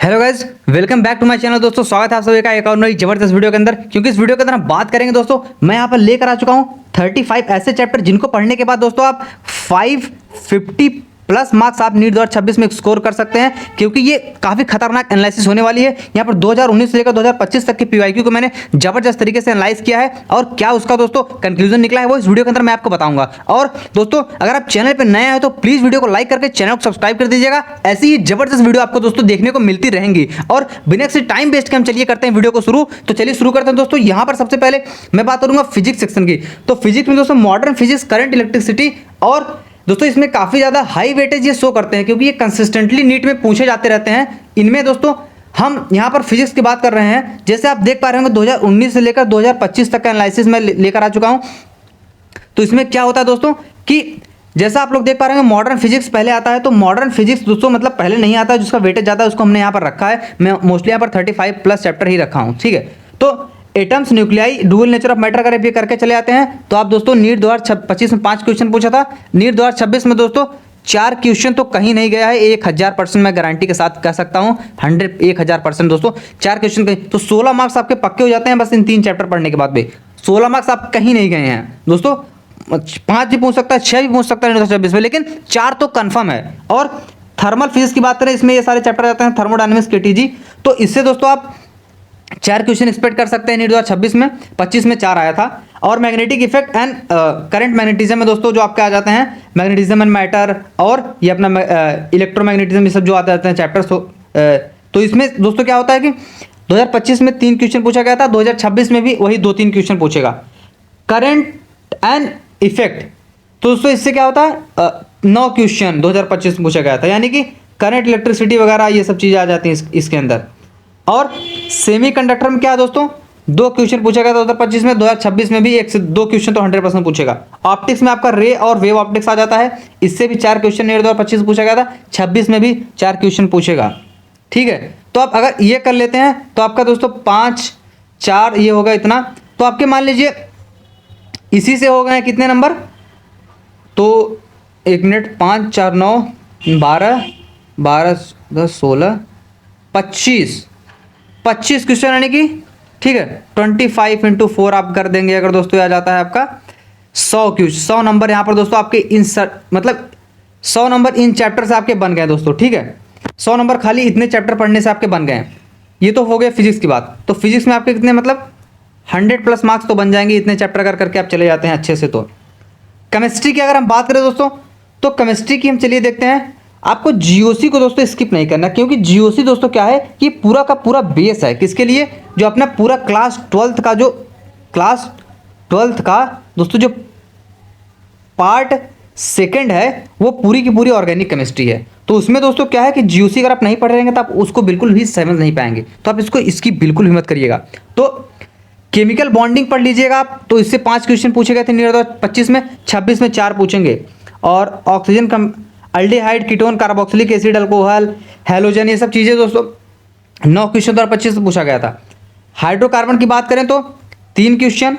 Hello guys, welcome back to my channel. दोस्तों स्वागत है आप सभी का एक और नई जबरदस्त वीडियो के अंदर। क्योंकि इस वीडियो के अंदर हम बात करेंगे दोस्तों, मैं यहाँ पर लेकर आ चुका हूँ 35 ऐसे चैप्टर जिनको पढ़ने के बाद दोस्तों आप 550 प्लस मार्क्स आप नीट 2026 में स्कोर कर सकते हैं। क्योंकि ये काफ़ी खतरनाक एनालिसिस होने वाली है। यहाँ पर 2019 से लेकर 2025 तक की पीवाईक्यू को मैंने जबरदस्त तरीके से एनालाइज किया है और क्या उसका दोस्तों कंक्लूजन निकला है वो इस वीडियो के अंदर मैं आपको बताऊंगा। और दोस्तों अगर आप चैनल पर नए हैं तो प्लीज़ वीडियो को लाइक करके चैनल को सब्सक्राइब कर दीजिएगा। ऐसी ही जबरदस्त वीडियो आपको दोस्तों देखने को मिलती रहेंगी। और बिना किसी टाइम वेस्ट के हम चलिए करते हैं वीडियो को शुरू। तो चलिए शुरू करते हैं दोस्तों। यहाँ पर सबसे पहले मैं बात करूंगा फिजिक्स सेक्शन की। तो फिजिक्स में दोस्तों मॉडर्न फिजिक्स, करंट इलेक्ट्रिसिटी, और दोस्तों इसमें काफ़ी ज़्यादा हाई वेटेज ये शो करते हैं क्योंकि ये कंसिस्टेंटली नीट में पूछे जाते रहते हैं। इनमें दोस्तों हम यहाँ पर फिजिक्स की बात कर रहे हैं। जैसे आप देख पा रहे होंगे 2019 से लेकर 2025 तक का एनालिसिस मैं लेकर आ चुका हूँ। तो इसमें क्या होता है दोस्तों कि जैसा आप लोग देख पा रहे हैं मॉडर्न फिजिक्स पहले आता है। तो मॉडर्न फिजिक्स दोस्तों मतलब पहले नहीं आता है, जिसका वेटेज ज़्यादा है उसको हमने यहाँ पर रखा है। मैं मोस्टली यहाँ पर 35 प्लस चैप्टर ही रखा हूँ, ठीक है। तो atoms, nuclei, dual nature of matter अगर ये करके चले आते हैं तो आप दोस्तों नीट 2025 में 5 क्वेश्चन पूछा था। नीट 2026 में दोस्तों 4 क्वेश्चन तो कहीं नहीं गया है। 1000% मैं गारंटी के साथ कह सकता हूँ, 1000% दोस्तों 4 क्वेश्चन कहीं। तो 16 मार्क्स आपके पक्के हो जाते हैं बस इन 3 चैप्टर पढ़ने के बाद भी। 16 मार्क्स आप कहीं नहीं गए हैं दोस्तों। 5 भी पूछ सकता है, 6 भी पूछ सकता है 2026 में, लेकिन 4 तो कन्फर्म है। और थर्मल फिजिक्स की बात करें, इसमें ये सारे चैप्टर आते हैं, थर्मोडायनेमिक्स, केटीजी। तो इससे दोस्तों आप 4 क्वेश्चन एक्सपेक्ट कर सकते हैं नीट 2026 में। 25 में 4 आया था। और magnetic effect and current magnetism में दोस्तों जो आपके आ जाते हैं मैग्नेटिज्म एंड मैटर, और ये अपना इलेक्ट्रोमैग्नेटिज्म, ये सब जो आते हैं चैप्टर्स। तो इसमें दोस्तों क्या होता है कि 2025 में 3 क्वेश्चन पूछा गया था, 2026 में भी वही 2-3 क्वेश्चन पूछेगा। करंट एंड इफेक्ट तो दोस्तों इससे क्या होता है 9 क्वेश्चन 2025 में पूछा गया था, यानी कि करंट, इलेक्ट्रिसिटी वगैरह ये सब चीज़ें आ जाती हैं इसके अंदर। और सेमीकंडक्टर में क्या है दोस्तों 2 क्वेश्चन पूछा गया था 2025 में, 2026 में भी 1 से 2 क्वेश्चन तो 100% पूछेगा। ऑप्टिक्स में आपका रे और वेव ऑप्टिक्स आ जाता है, इससे भी 4 क्वेश्चन 2025 पूछा गया था, 26 में भी 4 क्वेश्चन पूछेगा, ठीक है। तो आप अगर ये कर लेते हैं तो आपका दोस्तों 5, 4 ये होगा इतना। तो आपके मान लीजिए इसी से हो गए कितने नंबर, तो 1 मिनट, 5, 4, 9, 12, 12, 10, 16, 25 क्वेश्चन यानी कि, ठीक है। 25 × 4 आप कर देंगे अगर दोस्तों आ जाता है आपका 100 क्वेश्चन, 100 नंबर यहाँ पर दोस्तों आपके इन मतलब 100 नंबर इन चैप्टर से आपके बन गए दोस्तों, ठीक है। 100 नंबर खाली इतने चैप्टर पढ़ने से आपके बन गए। ये तो हो गया फिजिक्स की बात। तो फिजिक्स में आपके कितने मतलब 100+ मार्क्स तो बन जाएंगे इतने चैप्टर कर करके आप चले जाते हैं अच्छे से। तो केमिस्ट्री की अगर हम बात करें दोस्तों, तो केमिस्ट्री की हम चलिए देखते हैं। आपको जीओसी को दोस्तों स्किप नहीं करना, क्योंकि जीओसी दोस्तों क्या है कि पूरा का पूरा बेस है किसके लिए, जो अपना पूरा क्लास 12th का दोस्तों जो पार्ट 2 है वो पूरी की पूरी ऑर्गेनिक केमिस्ट्री है। तो उसमें दोस्तों क्या है कि जीओसी अगर आप नहीं पढ़ रहेंगे तो आप उसको बिल्कुल भी समझ नहीं पाएंगे। तो आप इसकी बिल्कुल हिम्मत करिएगा। तो केमिकल बॉन्डिंग पढ़ लीजिएगा आप, तो इससे 5 क्वेश्चन पूछे गए थे 2025 में, 26 में 4 पूछेंगे। और oxygen, aldehyde, ketone, carboxylic acid, alcohol, halogen, ये सब चीज़ें दोस्तों 9 क्वेश्चन 2025 में पूछा गया था। हाइड्रोकार्बन की बात करें तो 3 क्वेश्चन,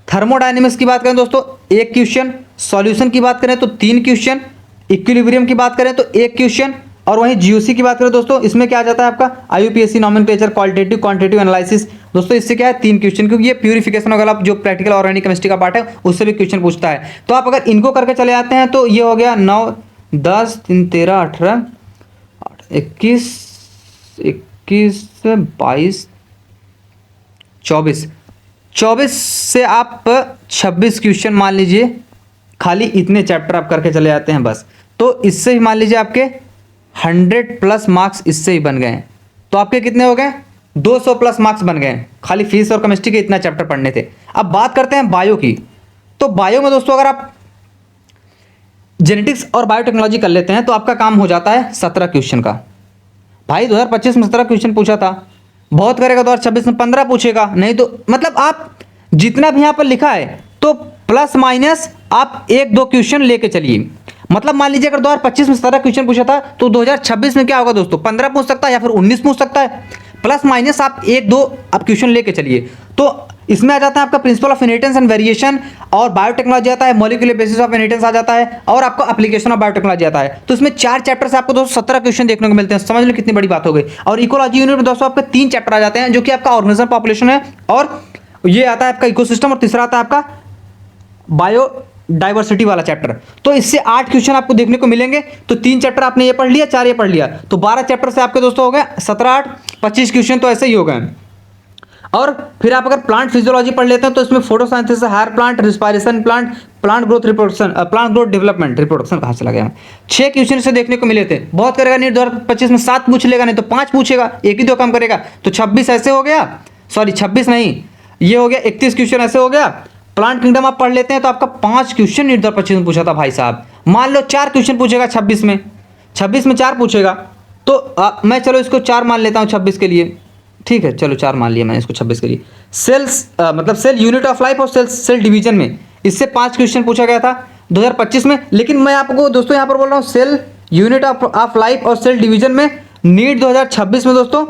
थर्मोडायनेमिक्स की बात करें दोस्तों 1 क्वेश्चन, सॉल्यूशन की बात करें तो 3 क्वेश्चन, इक्विलिब्रियम की बात करें तो 1 क्वेश्चन। और वहीं जीओसी की बात करें दोस्तों, इसमें क्या आ जाता है आपका IUPAC, nomenclature, qualitative, quantitative analysis. दोस्तों इससे क्या है 3 क्वेश्चन, क्योंकि ये प्यूरिफिकेशन वगैरह जो प्रैक्टिकल ऑर्गेनिक केमिस्ट्री का पार्ट है उससे भी क्वेश्चन पूछता है। तो आप अगर इनको करके चले आते हैं तो ये हो गया 9, 10, 3, 13, 18, 21, 22, 24 से आप 26 क्वेश्चन मान लीजिए खाली इतने चैप्टर आप करके चले जाते हैं बस। तो इससे ही मान लीजिए आपके 100+ मार्क्स इससे ही बन गए हैं। तो आपके कितने हो गए 200+ मार्क्स बन गए खाली फिजिक्स और केमिस्ट्री के इतना चैप्टर पढ़ने थे। अब बात करते हैं बायो की। तो बायो में दोस्तों अगर आप जेनेटिक्स और बायोटेक्नोलॉजी कर लेते हैं तो आपका काम हो जाता है 17 क्वेश्चन का। भाई 2025 में 17 क्वेश्चन पूछा था, बहुत करेगा 2026 में 15 पूछेगा। नहीं तो मतलब आप जितना भी यहाँ पर लिखा है तो प्लस माइनस आप 1-2 क्वेश्चन लेके चलिए। मतलब मान लीजिए अगर 2025 में 17 क्वेश्चन पूछा था तो 2026 में क्या होगा दोस्तों 15 पूछ सकता है या फिर 19 पूछ सकता है। प्लस माइनस आप 1-2 आप क्वेश्चन लेके चलिए। तो इसमें आ जाता है आपका principle of inheritance and variation, और बायोटेक्नोलॉजी आता है, मॉलिक्यूलर बेसिस ऑफ इनहेरिटेंस आ जाता है, और आपको एप्लीकेशन ऑफ बायोटेक्नोलॉजी आता है। तो इसमें 4 चैप्टर से आपको दोस्तों 17 क्वेश्चन देखने को मिलते हैं। समझ लो कितनी बड़ी बात हो गई। और इकोलॉजी यूनिट में दोस्तों आपके 3 चैप्टर आ जाते हैं, जो कि आपका ऑर्गेनिज्म पॉपुलेशन है, और ये आता है आपका इकोसिस्टम, और तीसरा आता है आपका बायो डाइवर्सिटी वाला चैप्टर। तो इससे 8 क्वेश्चन आपको देखने को मिलेंगे। तो 3 चैप्टर आपने ये पढ़ लिया, 4 ये पढ़ लिया, तो 12 चैप्टर से आपके दोस्तों हो गए 17 8 25 क्वेश्चन, तो ऐसे ही हो गए। और फिर आप अगर प्लांट फिजियोलॉजी पढ़ लेते हैं तो इसमें photosynthesis, higher plant, respiration plant, plant growth reproduction, plant growth development, reproduction कहाँ चला गया, 6 क्वेश्चन से देखने को मिले थे। बहुत करेगा नीट 2025 में 7 पूछ लेगा, नहीं तो 5 पूछेगा, एक ही 2 कम करेगा, तो 26 ऐसे हो गया, सॉरी 26 नहीं, ये हो गया 31 क्वेश्चन ऐसे हो गया। प्लांट किंगडम आप पढ़ लेते हैं तो आपका 5 क्वेश्चन नीट 2025 में पूछा था भाई साहब। मान लो 4 क्वेश्चन पूछेगा 26 में, 26 में 4 पूछेगा, तो मैं चलो इसको 4 मान लेता हूँ 26 के लिए, ठीक है, चलो 4 मान लिया मैंने इसको 26 के लिए। सेल्स मतलब सेल यूनिट ऑफ लाइफ और सेल डिवीजन में इससे 5 क्वेश्चन पूछा गया था 2025 में। लेकिन मैं आपको दोस्तों यहाँ पर बोल रहा हूँ सेल यूनिट ऑफ लाइफ और सेल डिवीजन में नीट 2026 में दोस्तों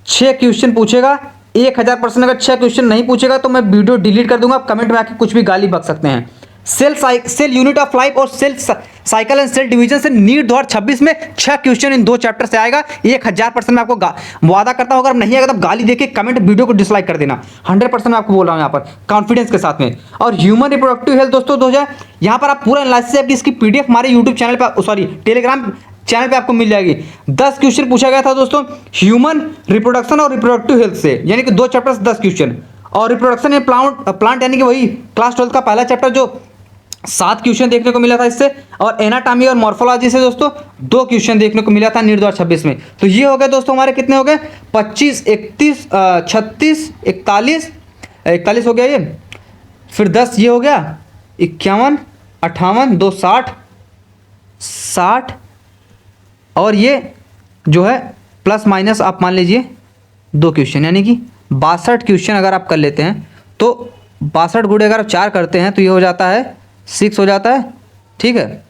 6 क्वेश्चन पूछेगा। 1000%। अगर 6 क्वेश्चन नहीं पूछेगा तो मैं वीडियो डिलीट कर दूंगा, कमेंट में आके कुछ भी गाली बक सकते हैं। सेल यूनिट ऑफ लाइफ और cell cycle and cell division से नीट 2026 में 6 क्वेश्चन इन 2 चैप्टर से आएगा। 1000% मैं आपको वादा करता हूं, अगर नहीं आएगा तो गाली देके कमेंट वीडियो को डिसलाइक कर देना। 100% मैं आपको बोल रहा हूं यहाँ पर कॉन्फिडेंस के साथ में। और ह्यूमन रिप्रोडक्टिव हेल्थ दोस्तों 2000, यहाँ पर आप पूरा एनालिसिस आपकी इसकी पीडीएफ हमारे यूट्यूब चैनल पर, सॉरी टेलीग्राम चैनल पे आपको मिल जाएगी। 10 क्वेश्चन पूछा गया था दोस्तों ह्यूमन रिप्रोडक्शन और रिप्रोडक्टिव हेल्थ से, यानी कि 2 चैप्टर 10 क्वेश्चन। और रिप्रोडक्शन इन प्लांट यानी कि वही क्लास 12 का पहला चैप्टर जो 7 क्वेश्चन देखने को मिला था इससे। और एनाटॉमी और मॉर्फोलॉजी से दोस्तों 2 क्वेश्चन देखने को मिला था नीट 2026 में। तो ये हो गए दोस्तों हमारे कितने हो गए 25 31 36 41 हो गया ये, फिर 10 ये हो गया 51 58 2 60 और ये जो है प्लस माइनस आप मान लीजिए 2 क्वेश्चन, यानी कि 62 क्वेश्चन अगर आप कर लेते हैं तो 62 गुणे अगर आप 4 करते हैं तो ये हो जाता है 6 हो जाता है, ठीक है,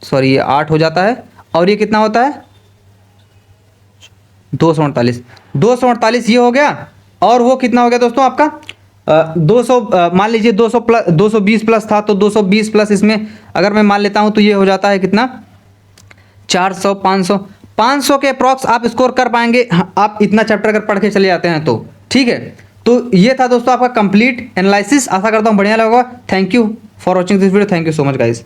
सॉरी ये 8 हो जाता है। और ये कितना होता है 248 ये हो गया। और वो कितना हो गया दोस्तों आपका 200 मान लीजिए 200 प्लस 220 प्लस था, तो 220 प्लस इसमें अगर मैं मान लेता हूँ तो ये हो जाता है कितना 400 500 के अप्रॉक्स आप स्कोर कर पाएंगे आप इतना चैप्टर अगर पढ़ के चले जाते हैं तो, ठीक है। तो ये था दोस्तों आपका कंप्लीट एनालिसिस। आशा करता हूँ बढ़िया लगा। Thank you for watching this video. Thank you so much guys.